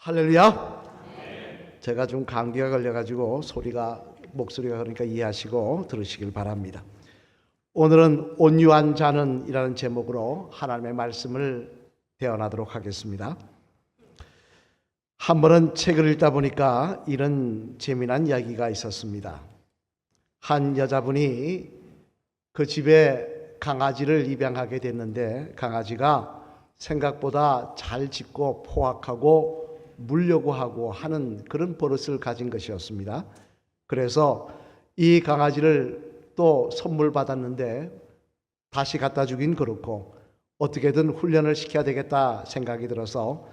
할렐루야. 제가 좀 감기가 걸려가지고 목소리가 그러니까 이해하시고 들으시길 바랍니다. 오늘은 온유한 자는이라는 제목으로 하나님의 말씀을 대언하도록 하겠습니다. 한 번은 책을 읽다 보니까 이런 재미난 이야기가 있었습니다. 한 여자분이 그 집에 강아지를 입양하게 됐는데 강아지가 생각보다 잘 짖고 포악하고 물려고 하고 하는 그런 버릇을 가진 것이었습니다. 그래서 이 강아지를 또 선물 받았는데 다시 갖다 주긴 그렇고 어떻게든 훈련을 시켜야 되겠다 생각이 들어서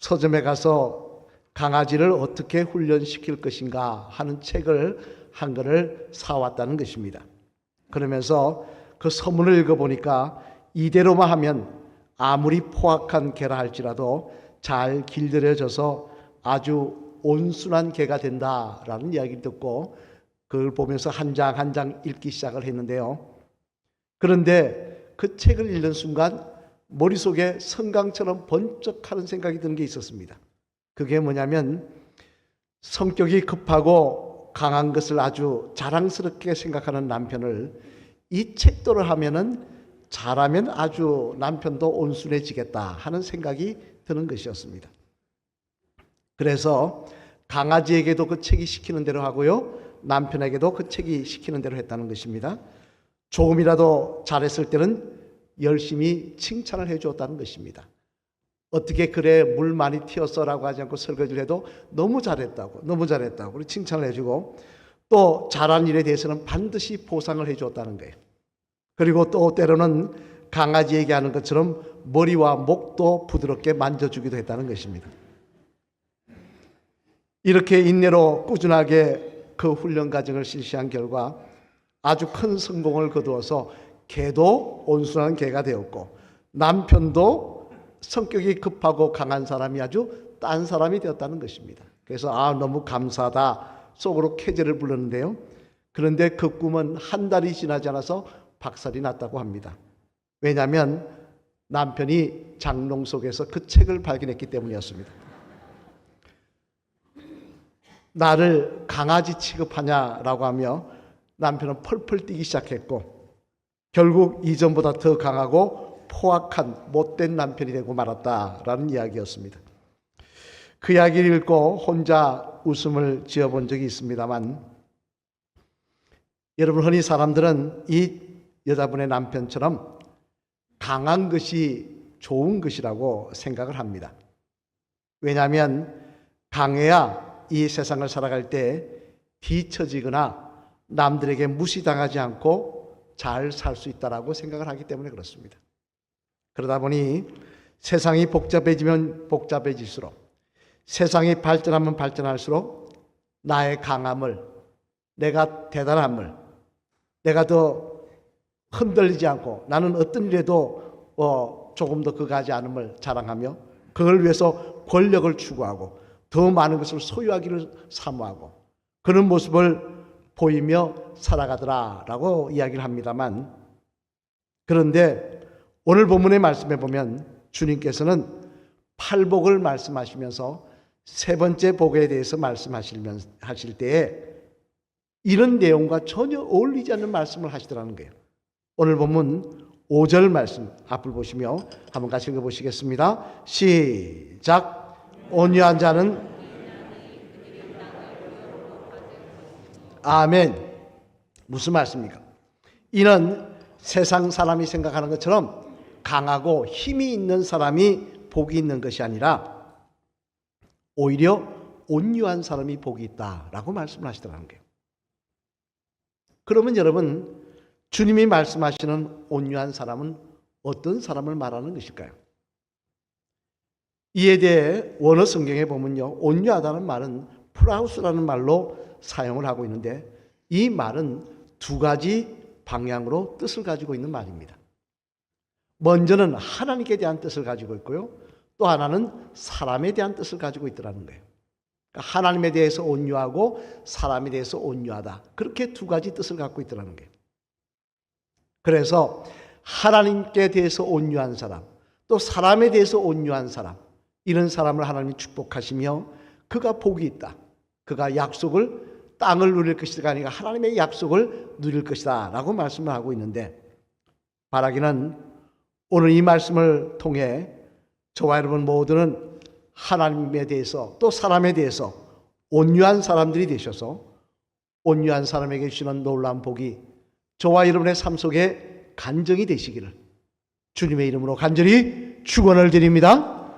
서점에 가서 강아지를 어떻게 훈련시킬 것인가 하는 책을 한 권을 사왔다는 것입니다. 그러면서 그 서문을 읽어보니까 이대로만 하면 아무리 포악한 개라 할지라도 잘 길들여져서 아주 온순한 개가 된다라는 이야기를 듣고 그걸 보면서 한 장 한 장 읽기 시작을 했는데요. 그런데 그 책을 읽는 순간 머릿속에 성강처럼 번쩍하는 생각이 드는 게 있었습니다. 그게 뭐냐면 성격이 급하고 강한 것을 아주 자랑스럽게 생각하는 남편을 이 책도를 하면은 잘하면 아주 남편도 온순해지겠다 하는 생각이 드는 것이었습니다. 그래서 강아지에게도 그 책이 시키는 대로 하고요, 남편에게도 그 책이 시키는 대로 했다는 것입니다. 조금이라도 잘했을 때는 열심히 칭찬을 해주었다는 것입니다. 어떻게 그래 물 많이 튀었어라고 하지 않고 설거지를 해도 너무 잘했다고 그리고 칭찬을 해주고 또 잘한 일에 대해서는 반드시 보상을 해주었다는 거예요. 그리고 또 때로는 강아지에게 하는 것처럼 머리와 목도 부드럽게 만져주기도 했다는 것입니다. 이렇게 인내로 꾸준하게 그 훈련 과정을 실시한 결과 아주 큰 성공을 거두어서 개도 온순한 개가 되었고 남편도 성격이 급하고 강한 사람이 아주 딴 사람이 되었다는 것입니다. 그래서 너무 감사하다 속으로 쾌재를 불렀는데요. 그런데 그 꿈은 한 달이 지나지 않아서 박살이 났다고 합니다. 왜냐하면 남편이 장롱 속에서 그 책을 발견했기 때문이었습니다. 나를 강아지 취급하냐라고 하며 남편은 펄펄 뛰기 시작했고 결국 이전보다 더 강하고 포악한 못된 남편이 되고 말았다라는 이야기였습니다. 그 이야기를 읽고 혼자 웃음을 지어본 적이 있습니다만 여러분, 흔히 사람들은 이 여자분의 남편처럼 강한 것이 좋은 것이라고 생각을 합니다. 왜냐하면 강해야 이 세상을 살아갈 때 뒤처지거나 남들에게 무시당하지 않고 잘 살 수 있다라고 생각을 하기 때문에 그렇습니다. 그러다 보니 세상이 복잡해지면 복잡해질수록 세상이 발전하면 발전할수록 나의 강함을, 내가 대단함을, 내가 더 흔들리지 않고 나는 어떤 일에도 조금 더 그가지 않음을 자랑하며 그걸 위해서 권력을 추구하고 더 많은 것을 소유하기를 사모하고 그런 모습을 보이며 살아가더라라고 이야기를 합니다만, 그런데 오늘 본문의 말씀에 보면 주님께서는 팔복을 말씀하시면서 세 번째 복에 대해서 말씀하실 때에 이런 내용과 전혀 어울리지 않는 말씀을 하시더라는 거예요. 오늘 본문 5절 말씀 앞을 보시며 한번 같이 읽어보시겠습니다. 시작. 온유한 자는 아멘. 무슨 말씀입니까? 이는 세상 사람이 생각하는 것처럼 강하고 힘이 있는 사람이 복이 있는 것이 아니라 오히려 온유한 사람이 복이 있다라고 말씀을 하시더라는 거예요. 그러면 여러분, 주님이 말씀하시는 온유한 사람은 어떤 사람을 말하는 것일까요? 이에 대해 원어 성경에 보면요, 온유하다는 말은 프라우스라는 말로 사용을 하고 있는데 이 말은 두 가지 방향으로 뜻을 가지고 있는 말입니다. 먼저는 하나님께 대한 뜻을 가지고 있고요, 또 하나는 사람에 대한 뜻을 가지고 있더라는 거예요. 그러니까 하나님에 대해서 온유하고 사람에 대해서 온유하다, 그렇게 두 가지 뜻을 갖고 있더라는 거예요. 그래서 하나님께 대해서 온유한 사람, 또 사람에 대해서 온유한 사람, 이런 사람을 하나님이 축복하시며 그가 복이 있다. 그가 약속을 땅을 누릴 것이가 아니라 하나님의 약속을 누릴 것이다 라고 말씀을 하고 있는데, 바라기는 오늘 이 말씀을 통해 저와 여러분 모두는 하나님에 대해서 또 사람에 대해서 온유한 사람들이 되셔서 온유한 사람에게 주시는 놀라운 복이 저와 여러분의 삶 속에 간증이 되시기를 주님의 이름으로 간절히 축원을 드립니다.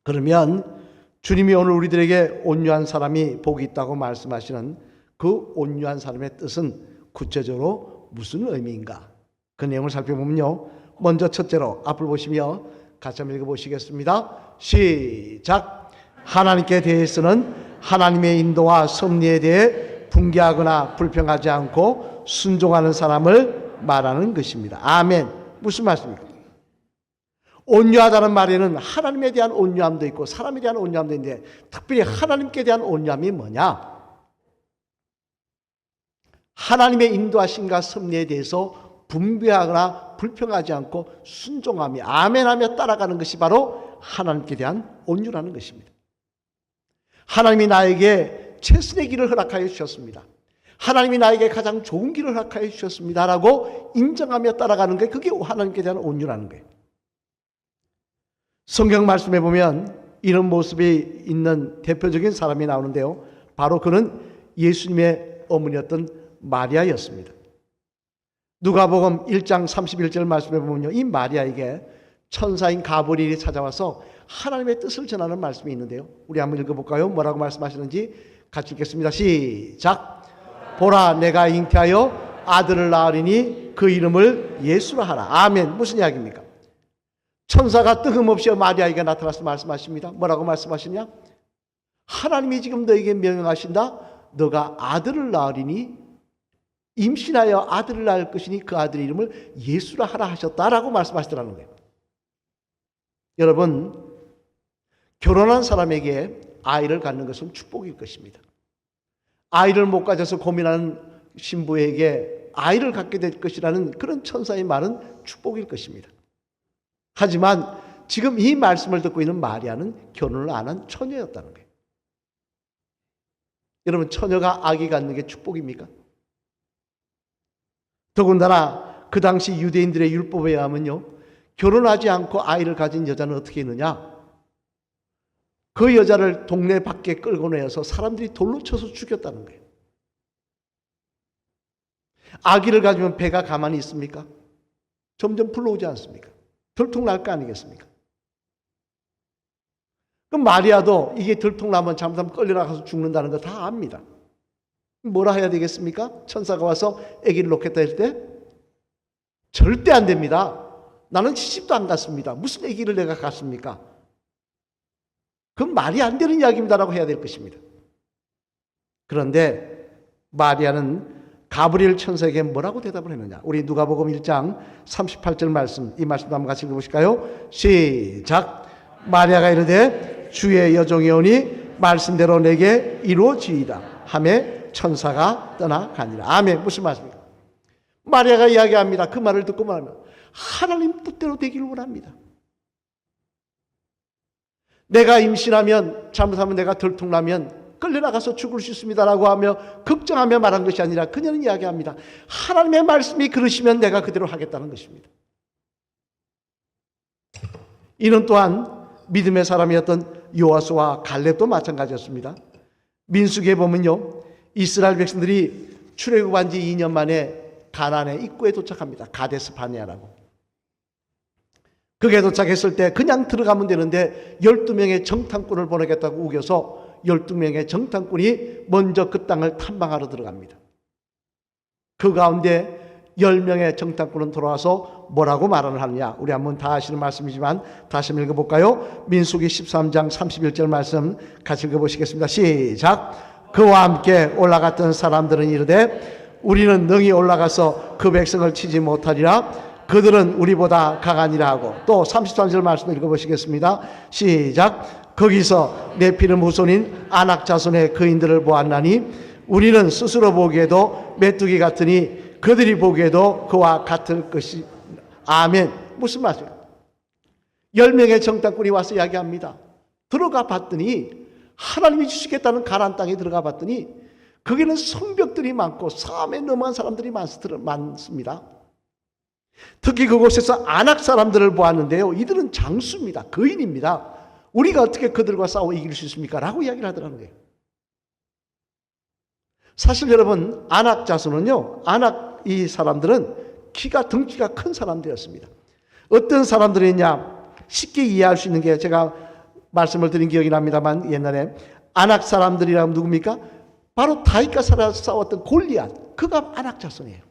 그러면 주님이 오늘 우리들에게 온유한 사람이 복이 있다고 말씀하시는 그 온유한 사람의 뜻은 구체적으로 무슨 의미인가? 그 내용을 살펴보면요, 먼저 첫째로 앞을 보시며 같이 한번 읽어보시겠습니다. 시작. 하나님께 대해서는 하나님의 인도와 섭리에 대해 분개하거나 불평하지 않고 순종하는 사람을 말하는 것입니다. 아멘. 무슨 말씀입니까? 온유하다는 말에는 하나님에 대한 온유함도 있고 사람에 대한 온유함도 있는데, 특별히 하나님께 대한 온유함이 뭐냐? 하나님의 인도하심과 섭리에 대해서 분배하거나 불평하지 않고 순종하며 아멘하며 따라가는 것이 바로 하나님께 대한 온유라는 것입니다. 하나님이 나에게 최선의 길을 허락하여 주셨습니다. 하나님이 나에게 가장 좋은 길을 허락하여 주셨습니다 라고 인정하며 따라가는 게, 그게 하나님께 대한 온유라는 거예요. 성경 말씀에 보면 이런 모습이 있는 대표적인 사람이 나오는데요, 바로 그는 예수님의 어머니였던 마리아였습니다. 누가복음 1장 31절 말씀에 보면요, 이 마리아에게 천사인 가브리엘이 찾아와서 하나님의 뜻을 전하는 말씀이 있는데요, 우리 한번 읽어볼까요? 뭐라고 말씀하시는지 같이 읽겠습니다. 시작. 보라, 내가 잉태하여 아들을 낳으리니 그 이름을 예수라 하라. 아멘. 무슨 이야기입니까? 천사가 뜬금없이 마리아에게 나타나서 말씀하십니다. 뭐라고 말씀하시냐? 하나님이 지금 너에게 명령하신다. 너가 아들을 낳으리니, 임신하여 아들을 낳을 것이니 그 아들의 이름을 예수라 하라 하셨다라고 말씀하시더라는 거예요. 여러분, 결혼한 사람에게 아이를 갖는 것은 축복일 것입니다. 아이를 못 가져서 고민하는 신부에게 아이를 갖게 될 것이라는 그런 천사의 말은 축복일 것입니다. 하지만 지금 이 말씀을 듣고 있는 마리아는 결혼을 안 한 처녀였다는 거예요. 여러분, 처녀가 아기 갖는 게 축복입니까? 더군다나 그 당시 유대인들의 율법에 의하면요, 결혼하지 않고 아이를 가진 여자는 어떻게 했느냐? 그 여자를 동네 밖에 끌고 내어서 사람들이 돌로 쳐서 죽였다는 거예요. 아기를 가지면 배가 가만히 있습니까? 점점 불러오지 않습니까? 들통날 거 아니겠습니까? 그럼 마리아도 이게 들통나면 잘못하면 끌려나가서 죽는다는 거 다 압니다. 뭐라 해야 되겠습니까? 천사가 와서 아기를 놓겠다 할 때 절대 안 됩니다. 나는 시집도 안 갔습니다. 무슨 아기를 내가 갖습니까? 그건 말이 안 되는 이야기입니다라고 해야 될 것입니다. 그런데 마리아는 가브리엘 천사에게 뭐라고 대답을 했느냐? 우리 누가복음 1장 38절 말씀, 이 말씀 한번 같이 읽어보실까요? 시작. 마리아가 이르되 주의 여종이 오니 말씀대로 내게 이루어지이다 하매 천사가 떠나가니라. 아멘. 무슨 말씀입니까? 마리아가 이야기합니다. 그 말을 듣고 말하면 하나님 뜻대로 되기를 원합니다. 내가 임신하면, 잘못하면 내가 들통나면 끌려나가서 죽을 수 있습니다라고 하며 걱정하며 말한 것이 아니라 그녀는 이야기합니다. 하나님의 말씀이 그러시면 내가 그대로 하겠다는 것입니다. 이는 또한 믿음의 사람이었던 요아스와 갈렙도 마찬가지였습니다. 민수기에 보면요, 이스라엘 백성들이 출애굽한 지 2년 만에 가나안의 입구에 도착합니다. 가데스 바네아라고. 그게 도착했을 때 그냥 들어가면 되는데 12명의 정탐꾼을 보내겠다고 우겨서 12명의 정탐꾼이 먼저 그 땅을 탐방하러 들어갑니다. 그 가운데 10명의 정탐꾼은 돌아와서 뭐라고 말을 하느냐? 우리 한번 다 아시는 말씀이지만 다시 한번 읽어볼까요? 민수기 13장 31절 말씀 같이 읽어보시겠습니다. 시작. 그와 함께 올라갔던 사람들은 이르되 우리는 능히 올라가서 그 백성을 치지 못하리라. 그들은 우리보다 강하니라 하고, 또 33절 말씀 읽어보시겠습니다. 시작. 거기서 네피림 후손인 아낙 자손의 거인들을 보았나니 우리는 스스로 보기에도 메뚜기 같으니 그들이 보기에도 그와 같을 것이. 아멘. 무슨 말이에요? 10명의 정탐꾼이 와서 이야기합니다. 들어가 봤더니 하나님이 주시겠다는 가나안 땅에 들어가 봤더니 거기는 성벽들이 많고 사암에 넘어간 사람들이 많습니다. 특히 그곳에서 아낙 사람들을 보았는데요. 이들은 장수입니다. 거인입니다. 우리가 어떻게 그들과 싸워 이길 수 있습니까? 라고 이야기를 하더라는 거예요. 사실 여러분, 아낙 자손은요, 아낙 이 사람들은 덩치가 큰 사람들이었습니다. 어떤 사람들이냐, 쉽게 이해할 수 있는 게 제가 말씀을 드린 기억이 납니다만 옛날에 아낙 사람들이라면 누굽니까? 바로 다윗과 싸웠던 골리앗, 그가 아낙 자손이에요.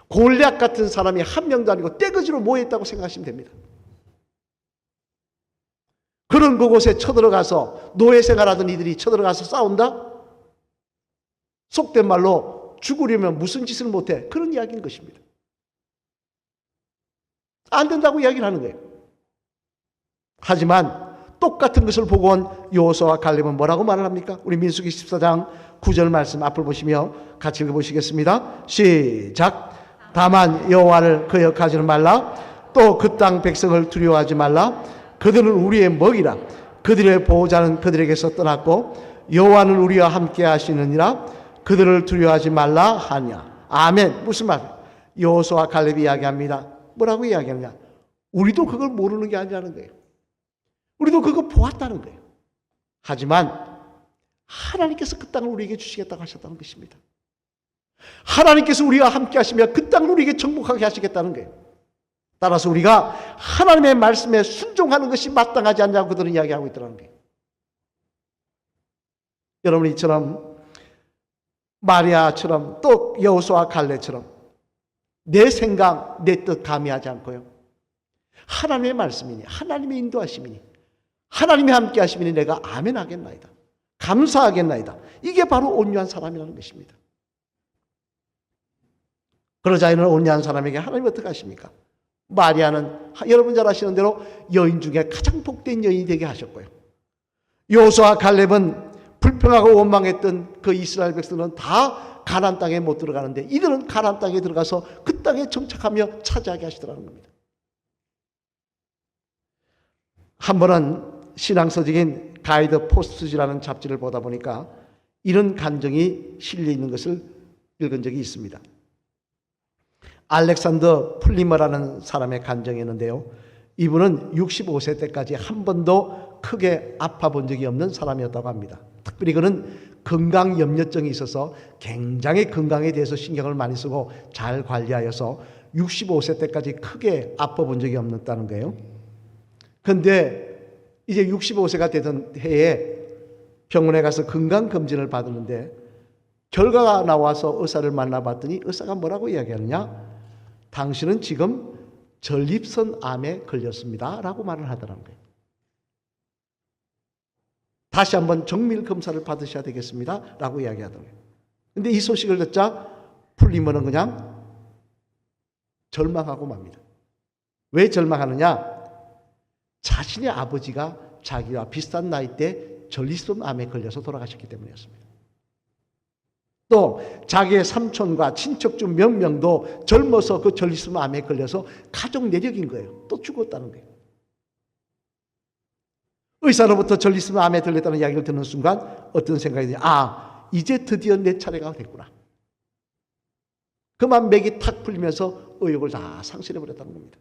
골리앗 같은 사람이 한 명도 아니고 떼거지로 모여있다고 생각하시면 됩니다. 그런 그곳에 쳐들어가서 노예 생활하던 이들이 쳐들어가서 싸운다? 속된 말로 죽으려면 무슨 짓을 못해? 그런 이야기인 것입니다. 안 된다고 이야기를 하는 거예요. 하지만 똑같은 것을 보고 온 여호수아와 갈렙은 뭐라고 말을 합니까? 우리 민수기 14장 9절 말씀 앞을 보시며 같이 읽어보시겠습니다. 시작. 다만 여호와를 거역하지는 말라. 또 그 땅 백성을 두려워하지 말라. 그들은 우리의 먹이라. 그들의 보호자는 그들에게서 떠났고 여호와는 우리와 함께 하시느니라. 그들을 두려워하지 말라 하냐. 아멘. 무슨 말? 여호수아와 갈렙이 이야기합니다. 뭐라고 이야기하느냐? 우리도 그걸 모르는 게 아니라는 거예요. 우리도 그거 보았다는 거예요. 하지만 하나님께서 그 땅을 우리에게 주시겠다고 하셨다는 것입니다. 하나님께서 우리와 함께 하시며 그 땅을 우리에게 정복하게 하시겠다는 거예요. 따라서 우리가 하나님의 말씀에 순종하는 것이 마땅하지 않냐고 그들은 이야기하고 있더라는 거예요. 여러분, 이처럼 마리아처럼 또 여호수아와 갈렙처럼 내 생각, 내 뜻 가미하지 않고요, 하나님의 말씀이니 하나님의 인도하심이니 하나님이 함께 하심이니 내가 아멘 하겠나이다, 감사하겠나이다. 이게 바로 온유한 사람이라는 것입니다. 그러자 이는 온유한 사람에게 하나님이 어떻게 하십니까? 마리아는 여러분 잘 아시는 대로 여인 중에 가장 복된 여인이 되게 하셨고요, 여호수아와 갈렙은 불평하고 원망했던 그 이스라엘 백성은 다 가나안 땅에 못 들어가는데 이들은 가나안 땅에 들어가서 그 땅에 정착하며 차지하게 하시더라는 겁니다. 한 번은 신앙서적인 가이드 포스트지라는 잡지를 보다 보니까 이런 간정이 실려 있는 것을 읽은 적이 있습니다. 알렉산더 플리머라는 사람의 간정이었는데요, 이분은 65세 때까지 한 번도 크게 아파 본 적이 없는 사람이었다고 합니다. 특별히 그는 건강염려증이 있어서 굉장히 건강에 대해서 신경을 많이 쓰고 잘 관리하여서 65세 때까지 크게 아파 본 적이 없었다는 거예요. 그런데 이제 65세가 되던 해에 병원에 가서 건강검진을 받았는데 결과가 나와서 의사를 만나봤더니 의사가 뭐라고 이야기하느냐? 당신은 지금 전립선 암에 걸렸습니다 라고 말을 하더라는 거예요. 다시 한번 정밀 검사를 받으셔야 되겠습니다 라고 이야기하더라고요. 그런데 이 소식을 듣자 플리머는 그냥 절망하고 맙니다. 왜 절망하느냐? 자신의 아버지가 자기와 비슷한 나이 때 전립선 암에 걸려서 돌아가셨기 때문이었습니다. 또 자기의 삼촌과 친척 중 몇 명도 젊어서 그 전립선 암에 걸려서 가족 내력인 거예요. 또 죽었다는 거예요. 의사로부터 전립선 암에 걸렸다는 이야기를 듣는 순간 어떤 생각이 드냐? 아, 이제 드디어 내 차례가 됐구나. 그만 맥이 탁 풀리면서 의욕을 다 상실해버렸다는 겁니다.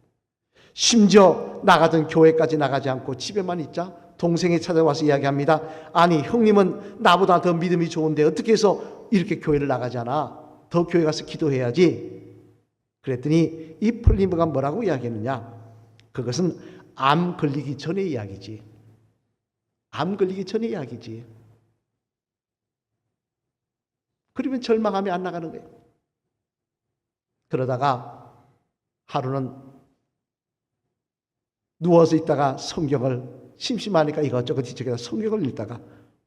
심지어 나가던 교회까지 나가지 않고 집에만 있자 동생이 찾아와서 이야기합니다. 아니, 형님은 나보다 더 믿음이 좋은데 어떻게 해서 이렇게 교회를 나가지 않아? 더 교회 가서 기도해야지. 그랬더니 이 플리머가 뭐라고 이야기했느냐? 그것은 암 걸리기 전의 이야기지. 암 걸리기 전의 이야기지. 그러면 절망하면 안 나가는 거예요. 그러다가 하루는 누워서 있다가 성경을 심심하니까 이것저것 뒤척여서 성경을 읽다가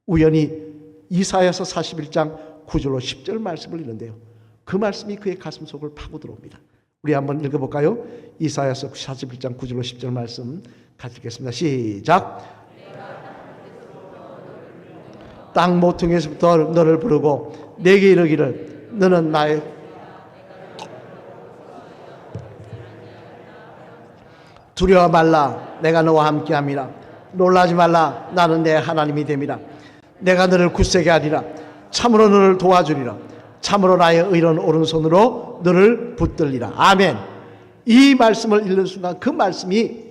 우연히 이사야서 41장 9절로 10절 말씀을 읽는데요, 그 말씀이 그의 가슴 속을 파고 들어옵니다. 우리 한번 읽어볼까요? 이사야서 41장 9절로 10절 말씀 같이 읽겠습니다. 시작. 땅 모퉁이에서부터 너를 부르고 내게 이르기를 너는 나의 두려워 말라. 내가 너와 함께함이라. 놀라지 말라. 나는 내 하나님이 됨이라. 내가 너를 굳세게 하리라. 참으로 너를 도와주리라. 참으로 나의 의로운 오른손으로 너를 붙들리라. 아멘. 이 말씀을 읽는 순간 그 말씀이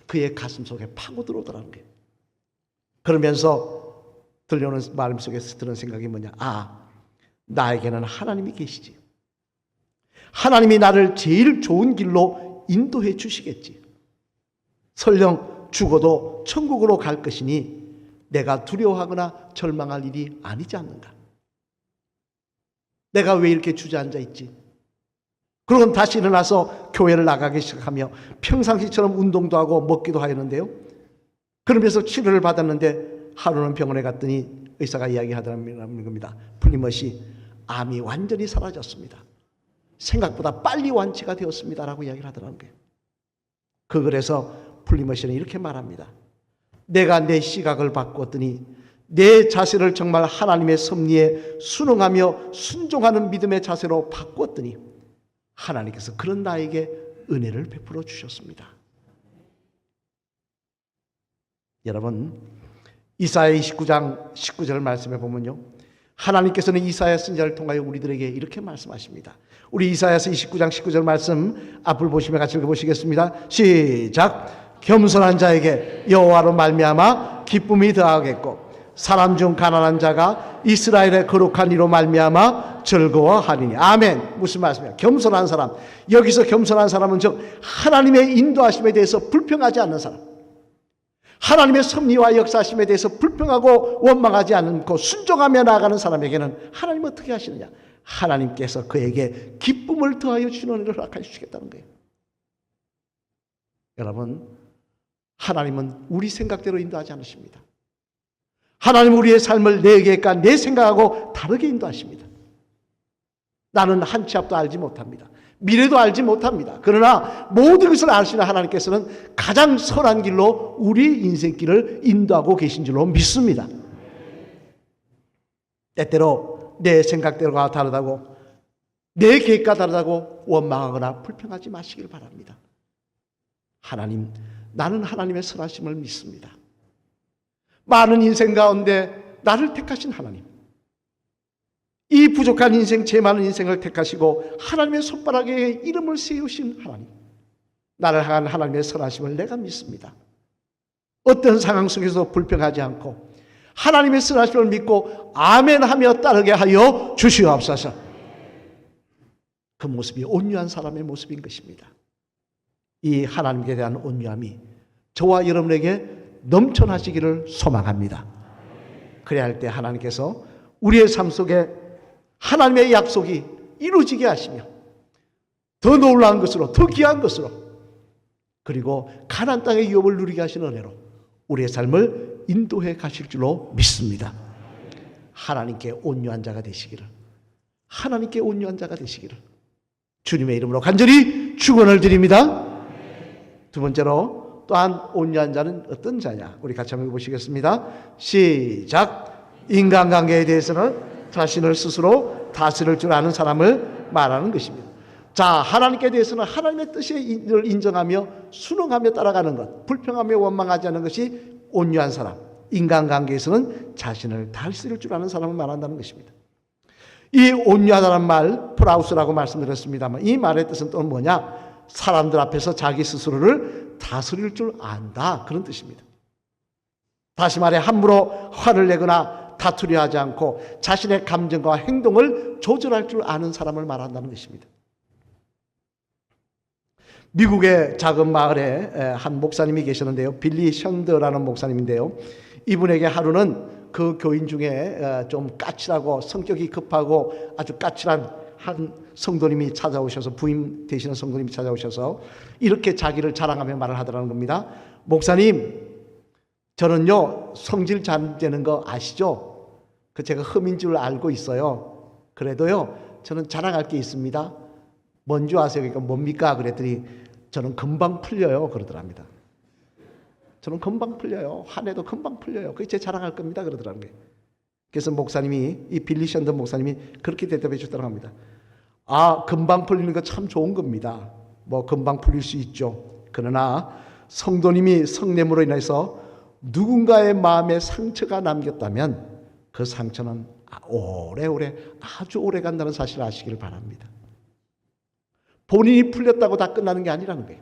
그의 가슴 속에 파고 들어오더라는 거예요. 그러면서 들려오는 마음 속에서 드는 생각이 뭐냐? 나에게는 하나님이 계시지. 하나님이 나를 제일 좋은 길로 인도해 주시겠지. 설령 죽어도 천국으로 갈 것이니 내가 두려워하거나 절망할 일이 아니지 않는가. 내가 왜 이렇게 주저앉아 있지? 그러고 다시 일어나서 교회를 나가기 시작하며 평상시처럼 운동도 하고 먹기도 하였는데요. 그러면서 치료를 받았는데 하루는 병원에 갔더니 의사가 이야기하더라는 겁니다. 플리머시 암이 완전히 사라졌습니다. 생각보다 빨리 완치가 되었습니다라고 이야기를 하더라는 거예요. 그 글에서 플리머시는 이렇게 말합니다. 내가 내 시각을 바꾸었더니 내 자세를 정말 하나님의 섭리에 순응하며 순종하는 믿음의 자세로 바꾸었더니 하나님께서 그런 나에게 은혜를 베풀어 주셨습니다. 여러분, 이사야 29장 19절 말씀에 보면요, 하나님께서는 이사야 선지자를 통하여 우리들에게 이렇게 말씀하십니다. 우리 이사야서 29장 19절 말씀 앞을 보시며 같이 읽어보시겠습니다. 시작. 겸손한 자에게 여호와로 말미암아 기쁨이 더하겠고 사람 중 가난한 자가 이스라엘의 거룩한 이로 말미암아 즐거워하리니. 아멘. 무슨 말씀이야? 겸손한 사람. 여기서 겸손한 사람은 즉 하나님의 인도하심에 대해서 불평하지 않는 사람, 하나님의 섭리와 역사하심에 대해서 불평하고 원망하지 않고 순종하며 나아가는 사람에게는 하나님은 어떻게 하시느냐? 하나님께서 그에게 기쁨을 더하여 주시는 은혜를 허락해 주시겠다는 거예요. 여러분, 하나님은 우리 생각대로 인도하지 않으십니다. 하나님은 우리의 삶을 내 계획과 내 생각하고 다르게 인도하십니다. 나는 한 치 앞도 알지 못합니다. 미래도 알지 못합니다. 그러나 모든 것을 아시는 하나님께서는 가장 선한 길로 우리 인생길을 인도하고 계신 줄로 믿습니다. 때때로 내 생각대로가 다르다고, 내 계획과 다르다고 원망하거나 불평하지 마시길 바랍니다. 하나님, 나는 하나님의 선하심을 믿습니다. 많은 인생 가운데 나를 택하신 하나님, 이 부족한 인생, 제 많은 인생을 택하시고 하나님의 손바닥에 이름을 세우신 하나님, 나를 향한 하나님의 선하심을 내가 믿습니다. 어떤 상황 속에서 불평하지 않고 하나님의 선하심을 믿고 아멘 하며 따르게 하여 주시옵소서. 그 모습이 온유한 사람의 모습인 것입니다. 이 하나님께 대한 온유함이 저와 여러분에게 넘쳐나시기를 소망합니다. 그래야 할 때 하나님께서 우리의 삶 속에 하나님의 약속이 이루어지게 하시며 더 놀라운 것으로, 더 귀한 것으로, 그리고 가나안 땅의 유업을 누리게 하시는 은혜로 우리의 삶을 인도해 가실 줄로 믿습니다. 하나님께 온유한 자가 되시기를, 하나님께 온유한 자가 되시기를 주님의 이름으로 간절히 축원을 드립니다. 두 번째로 또한 온유한 자는 어떤 자냐? 우리 같이 한번 보시겠습니다. 시작. 인간관계에 대해서는 자신을 스스로 다스릴 줄 아는 사람을 말하는 것입니다. 자, 하나님께 대해서는 하나님의 뜻을 인정하며 순응하며 따라가는 것, 불평하며 원망하지 않는 것이 온유한 사람. 인간관계에서는 자신을 다스릴 줄 아는 사람을 말한다는 것입니다. 이 온유하다는 말, 프라우스라고 말씀드렸습니다만 이 말의 뜻은 또 뭐냐? 사람들 앞에서 자기 스스로를 다스릴 줄 안다, 그런 뜻입니다. 다시 말해 함부로 화를 내거나 다투려 하지 않고 자신의 감정과 행동을 조절할 줄 아는 사람을 말한다는 것입니다. 미국의 작은 마을에 한 목사님이 계시는데요. 빌리 션더라는 목사님인데요. 이분에게 하루는 그 교인 중에 좀 까칠하고 성격이 급하고 아주 까칠한 한 성도님이 찾아오셔서, 부임 되시는 성도님이 찾아오셔서 이렇게 자기를 자랑하며 말을 하더라는 겁니다. 목사님, 저는요 성질 잘 되는 거 아시죠? 그 제가 흠인 줄 알고 있어요. 그래도요 저는 자랑할 게 있습니다. 뭔지 아세요? 그러니까 뭡니까? 그랬더니 저는 금방 풀려요 그러더랍니다. 저는 금방 풀려요. 화내도 금방 풀려요. 그게 제 자랑할 겁니다 그러더라는 거예요. 그래서 목사님이, 이 빌리 션더 목사님이 그렇게 대답해 주더라고 합니다. 아, 금방 풀리는 거 참 좋은 겁니다. 뭐 금방 풀릴 수 있죠. 그러나 성도님이 성냄으로 인해서 누군가의 마음에 상처가 남겼다면 그 상처는 오래오래 아주 오래 간다는 사실을 아시기를 바랍니다. 본인이 풀렸다고 다 끝나는 게 아니라는 거예요.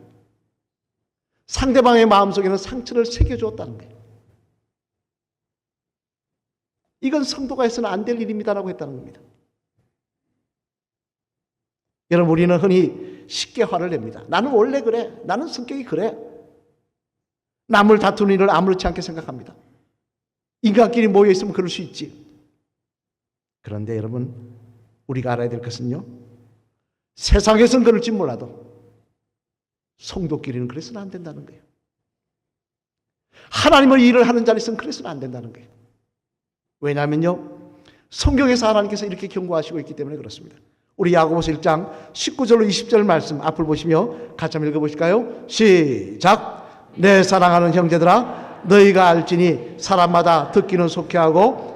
상대방의 마음속에는 상처를 새겨주었다는 거예요. 이건 성도가 해서는 안 될 일입니다라고 했다는 겁니다. 여러분, 우리는 흔히 쉽게 화를 냅니다. 나는 원래 그래. 나는 성격이 그래. 남을 다투는 일을 아무렇지 않게 생각합니다. 인간끼리 모여있으면 그럴 수 있지. 그런데 여러분, 우리가 알아야 될 것은요, 세상에서는 그럴지 몰라도 성도끼리는 그래서는 안 된다는 거예요. 하나님의 일을 하는 자리에서는 그래서는 안 된다는 거예요. 왜냐하면요, 성경에서 하나님께서 이렇게 경고하시고 있기 때문에 그렇습니다. 우리 야고보서 1장 19절로 20절 말씀 앞을 보시며 같이 한번 읽어보실까요? 시작! 내 사랑하는 형제들아, 너희가 알지니 사람마다 듣기는 속해하고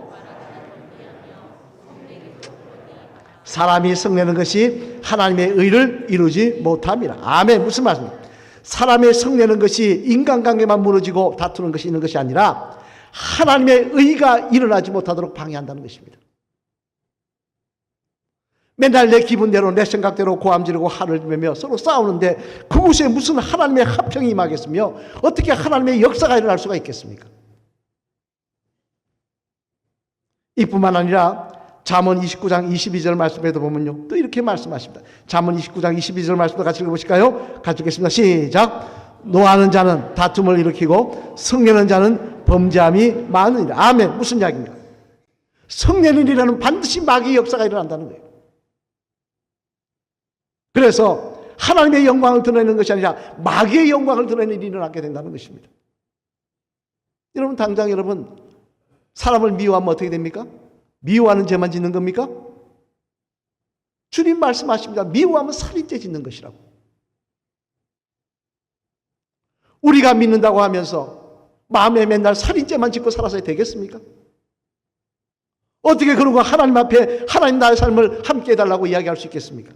사람이 성내는 것이 하나님의 의를 이루지 못함이라. 아멘. 무슨 말씀입니까? 사람의 성내는 것이 인간관계만 무너지고 다투는 것이 있는 것이 아니라 하나님의 의가 일어나지 못하도록 방해한다는 것입니다. 맨날 내 기분대로 내 생각대로 고함 지르고 화를 내며 서로 싸우는데 그곳에 무슨 하나님의 화평이 임하겠으며 어떻게 하나님의 역사가 일어날 수가 있겠습니까? 이뿐만 아니라 잠언 29장 22절 말씀에도 보면요, 또 이렇게 말씀하십니다. 잠언 29장 22절 말씀도 같이 읽어보실까요? 같이 읽겠습니다. 시작! 노하는 자는 다툼을 일으키고 성내는 자는 범죄함이 많으니라. 아멘. 무슨 이야기입니까? 성내는 일에는 반드시 마귀의 역사가 일어난다는 거예요. 그래서 하나님의 영광을 드러내는 것이 아니라 마귀의 영광을 드러내는 일이 일어나게 된다는 것입니다. 여러분, 당장 여러분, 사람을 미워하면 어떻게 됩니까? 미워하는 죄만 짓는 겁니까? 주님 말씀하십니다. 미워하면 살인죄 짓는 것이라고. 우리가 믿는다고 하면서 마음에 맨날 살인죄만 짓고 살아서 되겠습니까? 어떻게 그러고 하나님 앞에 하나님 나의 삶을 함께 해달라고 이야기할 수 있겠습니까?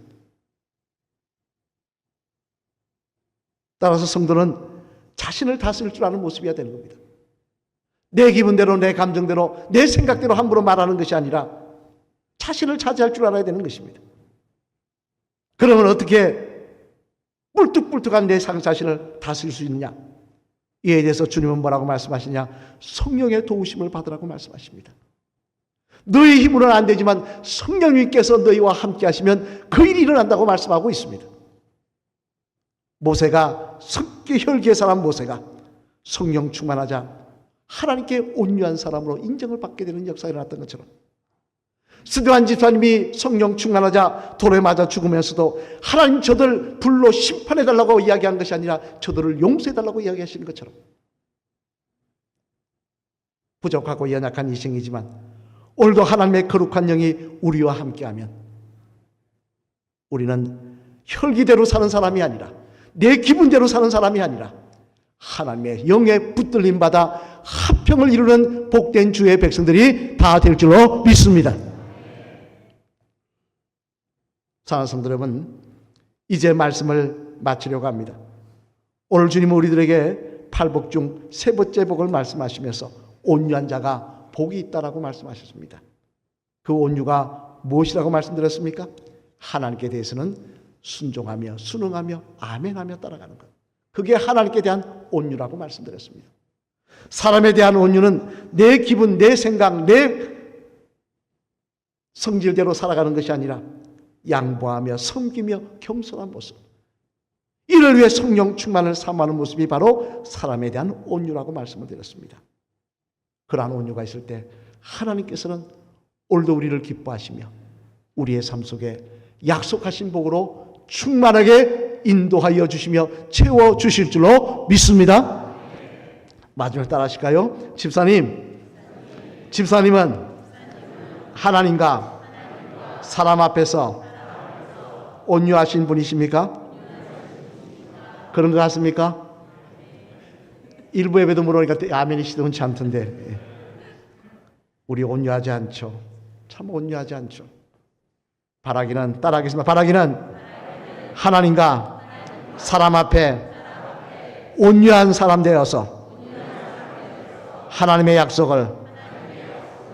따라서 성도는 자신을 다스릴 줄 아는 모습이어야 되는 겁니다. 내 기분대로, 내 감정대로, 내 생각대로 함부로 말하는 것이 아니라 자신을 차지할 줄 알아야 되는 것입니다. 그러면 어떻게 뿔뚝뿔뚝한 내 자신을 다스릴 수 있느냐? 이에 대해서 주님은 뭐라고 말씀하시냐? 성령의 도우심을 받으라고 말씀하십니다. 너희 힘으로는 안 되지만 성령님께서 너희와 함께 하시면 그 일이 일어난다고 말씀하고 있습니다. 모세가 혈기의 사람 모세가 성령 충만하자 하나님께 온유한 사람으로 인정을 받게 되는 역사가 일어났던 것처럼 스데반 집사님이 성령 충만하자 돌에 맞아 죽으면서도 하나님 저들 불로 심판해달라고 이야기한 것이 아니라 저들을 용서해달라고 이야기하시는 것처럼 부족하고 연약한 이생이지만 오늘도 하나님의 거룩한 영이 우리와 함께하면 우리는 혈기대로 사는 사람이 아니라 내 기분대로 사는 사람이 아니라 하나님의 영에 붙들림 받아 화평을 이루는 복된 주의 백성들이 다 될 줄로 믿습니다. 사랑하는 성도 여러분, 이제 말씀을 마치려고 합니다. 오늘 주님은 우리들에게 팔복 중 세 번째 복을 말씀하시면서 온유한 자가 복이 있다라고 말씀하셨습니다. 그 온유가 무엇이라고 말씀드렸습니까? 하나님께 대해서는 순종하며 순응하며 아멘하며 따라가는 것. 그게 하나님께 대한 온유라고 말씀드렸습니다. 사람에 대한 온유는 내 기분, 내 생각, 내 성질대로 살아가는 것이 아니라 양보하며 섬기며 겸손한 모습. 이를 위해 성령 충만을 사모하는 모습이 바로 사람에 대한 온유라고 말씀을 드렸습니다. 그러한 온유가 있을 때 하나님께서는 오늘도 우리를 기뻐하시며 우리의 삶 속에 약속하신 복으로 충만하게 인도하여 주시며 채워주실 줄로 믿습니다. 마지막 따라 하실까요? 집사님은 하나님과 사람 앞에서 온유하신 분이십니까? 그런 것 같습니까? 일부 예배도 물으니까 아멘이시던 않던데 우리 온유하지 않죠. 참 온유하지 않죠. 바라기는 따라하겠습니다. 바라기는 하나님과 사람 앞에 온유한 사람 되어서 하나님의 약속을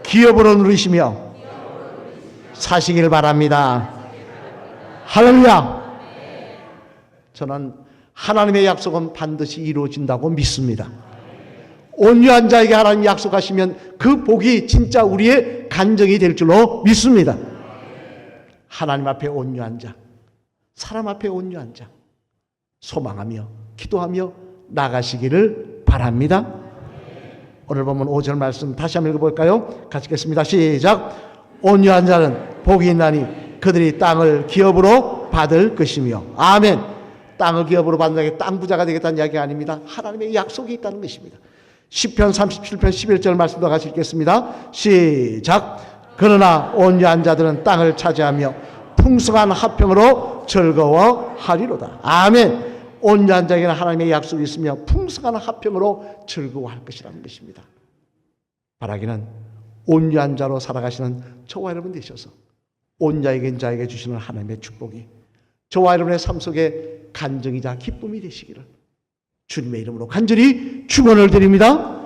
기업으로 누리시며 사시길 바랍니다. 할렐루야. 저는 하나님의 약속은 반드시 이루어진다고 믿습니다. 온유한 자에게 하나님 약속하시면 그 복이 진짜 우리의 간증이 될 줄로 믿습니다. 하나님 앞에 온유한 자, 사람 앞에 온유한 자, 소망하며 기도하며 나가시기를 바랍니다. 오늘 보면 5절 말씀 다시 한번 읽어볼까요? 같이 읽겠습니다. 시작. 온유한 자는 복이 있나니 그들이 땅을 기업으로 받을 것이며. 아멘. 땅을 기업으로 받는 게 땅 부자가 되겠다는 이야기 아닙니다. 하나님의 약속이 있다는 것입니다. 시편 37편 11절 말씀도 같이 읽겠습니다. 시작. 그러나 온유한 자들은 땅을 차지하며 풍성한 화평으로 즐거워하리로다. 아멘. 온유한 자에게는 하나님의 약속이 있으며 풍성한 화평으로 즐거워할 것이라는 것입니다. 바라기는 온유한 자로 살아가시는 저와 여러분 되셔서 온유하게 자에게 주시는 하나님의 축복이 저와 여러분의 삶 속에 간증이자 기쁨이 되시기를 주님의 이름으로 간절히 축원을 드립니다.